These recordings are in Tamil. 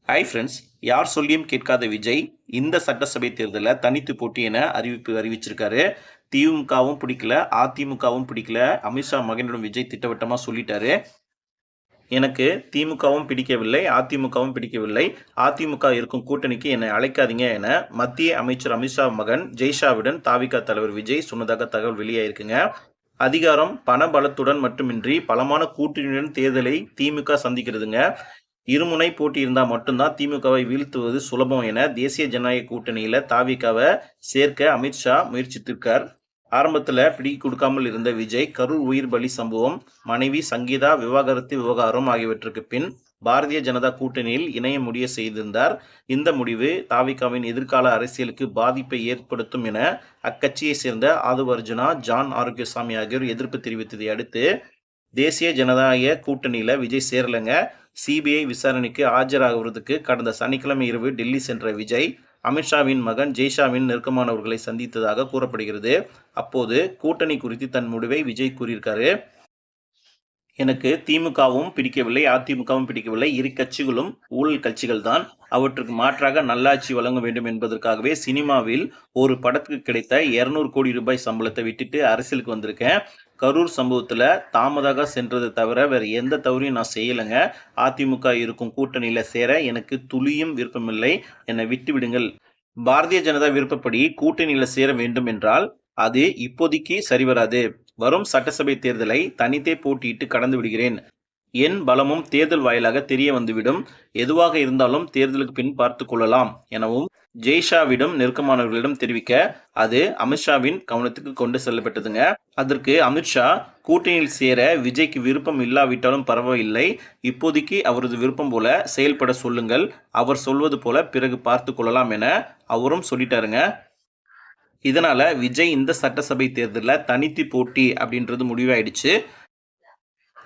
Hi friends. யார் சொல்லியும் கேட்காத விஜய் இந்த சட்டசபை தேர்தலில் தனித்து போட்டி என அறிவிச்சிருக்காரு. திமுகவும் பிடிக்கல, அதிமுகவும் பிடிக்கல. அமித்ஷா மகனிடம் விஜய் திட்டவட்டமாக சொல்லிட்டாரு. எனக்கு திமுகவும் பிடிக்கவில்லை, அதிமுகவும் பிடிக்கவில்லை. அதிமுக இருக்கும் கூட்டணிக்கு என்னை அழைக்காதீங்க என மத்திய அமைச்சர் அமித்ஷா மகன் ஜெய்ஷாவிடம் தாவிக தலைவர் விஜய் சொன்னதாக தகவல் வெளியாயிருக்குங்க. அதிகாரம் பண பலத்துடன் மட்டுமின்றி பலமான கூட்டணியுடன் தேர்தலை திமுக சந்திக்கிறதுங்க. இருமுனை போட்டி இருந்தால் மட்டும்தான் திமுகவை வீழ்த்துவது சுலபம் என தேசிய ஜனநாயக கூட்டணியில் தாவிகாவை சேர்க்க அமித்ஷா முயற்சித்திருக்கார். ஆரம்பத்தில் பிடி கொடுக்காமல் இருந்த விஜய் கரூர் உயிர் பலி சம்பவம், மனைவி சங்கீதா விவாகரத்து விவகாரம் ஆகியவற்றுக்கு பின் பாரதிய ஜனதா கூட்டணியில் இணைய முடிய செய்திருந்தார். இந்த முடிவு தாவிகாவின் எதிர்கால அரசியலுக்கு பாதிப்பை ஏற்படுத்தும் என அக்கட்சியை சேர்ந்த ஆதவ் அர்ஜுனா, ஜான் ஆரோக்கியசாமி ஆகியோர் எதிர்ப்பு தெரிவித்ததை அடுத்து தேசிய ஜனநாயக கூட்டணியில் விஜய் சேரலைங்க. சிபிஐ விசாரணைக்கு ஆஜராகுவதற்கு கடந்த சனிக்கிழமை இரவு டெல்லி சென்ற விஜய் அமித்ஷாவின் மகன் ஜெய்ஷாவின் நெருக்கமானவர்களை சந்தித்ததாக கூறப்படுகிறது. அப்போது கூட்டணி குறித்து தன் முடிவை விஜய் கூறியிருக்காரு. எனக்கு திமுகவும் பிடிக்கவில்லை, அதிமுகவும் பிடிக்கவில்லை. இரு கட்சிகளும் ஊழல் கட்சிகள் தான். அவற்றுக்கு மாற்றாக நல்லாட்சி வழங்க வேண்டும் என்பதற்காகவே சினிமாவில் ஒரு படத்துக்கு கிடைத்த 200 கோடி ரூபாய் சம்பளத்தை விட்டுட்டு அரசியலுக்கு வந்திருக்கேன். கரூர் சம்பவத்தில் தாமதாக சென்றதை தவிர வேறு எந்த தவறையும் நான் செய்யலைங்க. அதிமுக இருக்கும் கூட்டணியில் சேர எனக்கு துளியும் விருப்பமில்லை. என்னை விட்டு விடுங்கள். பாரதிய ஜனதா விருப்பப்படி கூட்டணியில் சேர வேண்டும் என்றால் அது இப்போதைக்கு சரிவராது. வரும் சட்டசபை தேர்தலை தனித்தே போட்டியிட்டு கடந்து விடுகிறேன். என் பலமும் தேர்தல் வாயிலாக தெரிய வந்துவிடும். எதுவாக இருந்தாலும் தேர்தலுக்கு பின் பார்த்து கொள்ளலாம் எனவும் ஜெய்ஷாவிடம் நெருக்கமானவர்களிடம் தெரிவிக்க அது அமித்ஷாவின் கவனத்துக்கு கொண்டு செல்லப்பட்டதுங்க. அதற்கு அமித்ஷா கூட்டணியில் சேர விஜய்க்கு விருப்பம் இல்லாவிட்டாலும் பரவாயில்லை, இப்போதைக்கு அவரது விருப்பம் போல செயல்பட சொல்லுங்கள், அவர் சொல்வது போல பிறகு பார்த்து கொள்ளலாம் என அவரும் சொல்லிட்டாருங்க. இதனால விஜய் இந்த சட்டசபை தேர்தலில் தனித்து போட்டி அப்படின்றது முடிவாயிடுச்சு.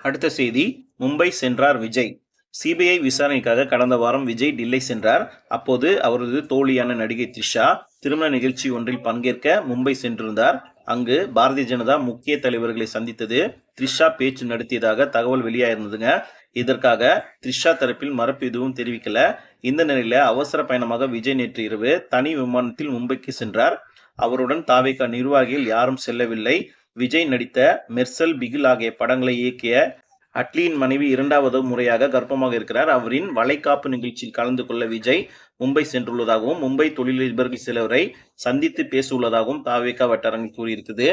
அடுத்த செய்தி, மும்பை சென்றார் விஜய். சிபிஐ விசாரணைக்காக கடந்த வாரம் விஜய் டெல்லி சென்றார். அப்போது அவரது தோழியான நடிகை த்ரிஷா திருமண நிகழ்ச்சி ஒன்றில் பங்கேற்க மும்பை சென்றிருந்தார். அங்கு பாரதிய ஜனதா முக்கிய தலைவர்களை சந்தித்தது த்ரிஷா பேச்சு நடத்தியதாக தகவல் வெளியாயிருந்ததுங்க. இதற்காக த்ரிஷா தரப்பில் மறுப்பு எதுவும் தெரிவிக்கல. இந்த நிலையில அவசர பயணமாக விஜய் நேற்று இரவு தனி விமானத்தில் மும்பைக்கு சென்றார். அவருடன் தாவேகா நிர்வாகிகள் யாரும் செல்லவில்லை. விஜய் நடித்த மெர்சல், பிகில் ஆகிய படங்களை இயக்கிய அட்லியின் மனைவி 2வது முறையாக கர்ப்பமாக இருக்கிறார். அவரின் வளைகாப்பு நிகழ்ச்சியில் கலந்து கொள்ள விஜய் மும்பை சென்றுள்ளதாகவும் மும்பை தொழிலதிபர்கள் சிலரை சந்தித்து பேசவுள்ளதாகவும் தாவேகா வட்டாரங்கள் கூறியிருக்குது.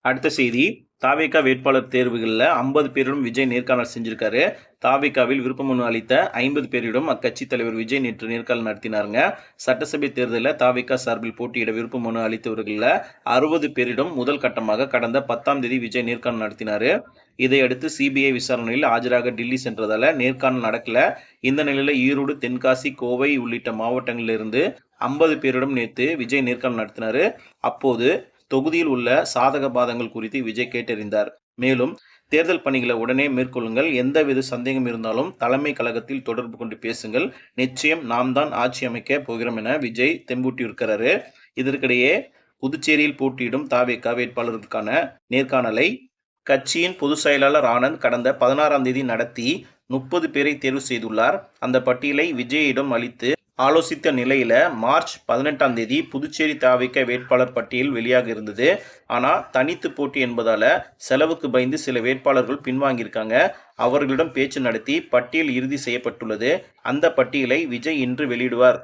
அடுத்த செய்தி, தாவேகா வேட்பாளர் தேர்வுகளில் 50 பேரிடம் விஜய் நேர்காணல் செஞ்சிருக்காரு. தாவேகாவில் விருப்ப மனு அளித்த 50 பேரிடம் அக்கட்சி தலைவர் விஜய் நேற்று நேர்காணல் நடத்தினாருங்க. சட்டசபை தேர்தலில் தாவேகா சார்பில் போட்டியிட விருப்ப மனு அளித்தவர்களில் 60 பேரிடம் முதல் கட்டமாக கடந்த 10ஆம் தேதி விஜய் நேர்காணல் நடத்தினார். இதையடுத்து சிபிஐ விசாரணையில் ஆஜராக டெல்லி சென்றதால நேர்காணல் நடக்கல. இந்த நிலையில் ஈரோடு, தென்காசி, கோவை உள்ளிட்ட மாவட்டங்களிலிருந்து 50 பேரிடம் நேற்று விஜய் நேர்காணல் நடத்தினார். அப்போது தொகுதியில் உள்ள சாதக பாதங்கள் குறித்து விஜய் கேட்டறிந்தார். மேலும் தேர்தல் பணிகளை உடனே மேற்கொள்ளுங்கள், எந்தவித சந்தேகம் இருந்தாலும் தலைமை கழகத்தில் தொடர்பு கொண்டு பேசுங்கள், நிச்சயம் நாம் தான் ஆட்சி அமைக்க போகிறோம் என விஜய் தெம்பூட்டியிருக்கிறாரு. இதற்கிடையே புதுச்சேரியில் போட்டியிடும் தாவேகா வேட்பாளர்களுக்கான நேர்காணலை கட்சியின் பொதுச் செயலாளர் ஆனந்த் கடந்த 16ஆம் தேதி நடத்தி 30 பேரை தேர்வு செய்துள்ளார். அந்த பட்டியலை விஜயிடம் அளித்து ஆலோசித்த நிலையில மார்ச் 18ஆம் தேதி புதுச்சேரி தாவேகா வேட்பாளர் பட்டியல் வெளியாக இருந்தது. ஆனால் தனித்து போட்டி என்பதால செலவுக்கு பயந்து சில வேட்பாளர்கள் பின்வாங்கியிருக்காங்க. அவர்களிடம் பேச்சு நடத்தி பட்டியல் இறுதி செய்யப்பட்டுள்ளது. அந்த பட்டியலை விஜய் இன்று வெளியிடுவார்.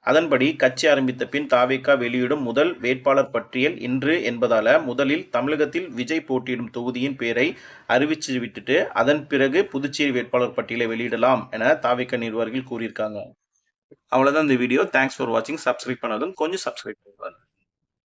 அதன்படி கட்சி ஆரம்பித்த பின் தாவேகா வெளியிடும் முதல் வேட்பாளர் பட்டியல் இன்று என்பதால முதலில் தமிழகத்தில் விஜய் போட்டியிடும் தொகுதியின் பெயரை அறிவிச்சு விட்டுட்டு அதன் பிறகு புதுச்சேரி வேட்பாளர் பட்டியலை வெளியிடலாம் என தாவேகா நிர்வாகிகள் கூறியிருக்காங்க. அவ்வளோதான் இந்த வீடியோ. தேங்க்ஸ் ஃபார் வாட்சிங். சப்ஸ்கிரைப் பண்ணாலும் கொஞ்சம் சப்ஸ்கிரைப் பண்ணுவாங்க.